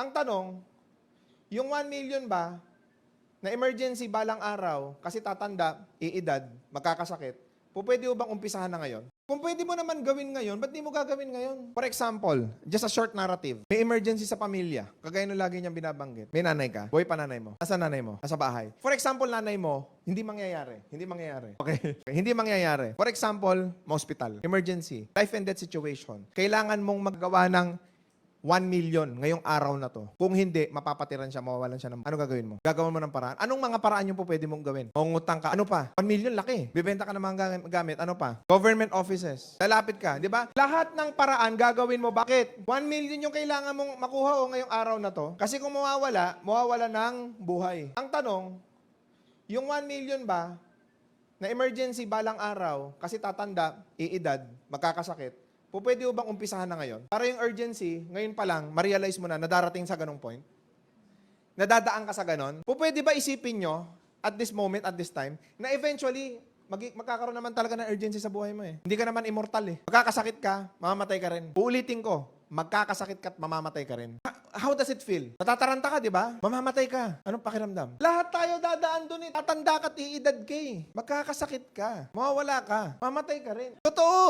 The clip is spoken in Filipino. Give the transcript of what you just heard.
Ang tanong, yung 1 million ba na emergency balang araw kasi tatanda, iedad, magkakasakit, pwede mo bang umpisahan na ngayon? Kung pwede mo naman gawin ngayon, ba't di mo gagawin ngayon? For example, just a short narrative. May emergency sa pamilya. Kagaya nung lagi niyang binabanggit. May nanay ka. Buhay pa nanay mo. Asa nanay mo? Nasa bahay. For example, nanay mo, hindi mangyayari. Hindi mangyayari. Okay? Hindi mangyayari. For example, hospital. Emergency. Life and death situation. Kailangan mong maggawa ng 1 million ngayong araw na to. Kung hindi, mapapatiran siya, mawawalan siya ng... Ano gagawin mo? Gagawin mo ng paraan. Anong mga paraan yung pwede mong gawin? Mangungutang ka. Ano pa? 1 million, laki. Bibenta ka ng mga gamit. Ano pa? Government offices. Lalapit ka. Di ba? Lahat ng paraan gagawin mo. Bakit? 1 million yung kailangan mong makuha o ngayong araw na to. Kasi kung mawawala ng buhay. Ang tanong, yung 1 million ba na emergency balang araw kasi tatanda, iedad, magkakasakit, pwede mo bang umpisahan na ngayon? Para yung urgency, ngayon pa lang, ma-realize mo na darating sa ganong point? Nadadaan ka sa ganon? Pwede ba isipin nyo, at this moment, at this time, na eventually, magkakaroon naman talaga ng urgency sa buhay mo eh. Hindi ka naman immortal eh. Magkakasakit ka, mamamatay ka rin. Uulitin ko, magkakasakit ka at mamamatay ka rin. How does it feel? Natataranta ka, di ba? Mamamatay ka. Anong pakiramdam? Lahat tayo dadaan dun eh. Tatanda ka at iedad ka eh. Magkakasakit ka. Mawawala ka. Mamatay ka rin. Totoo.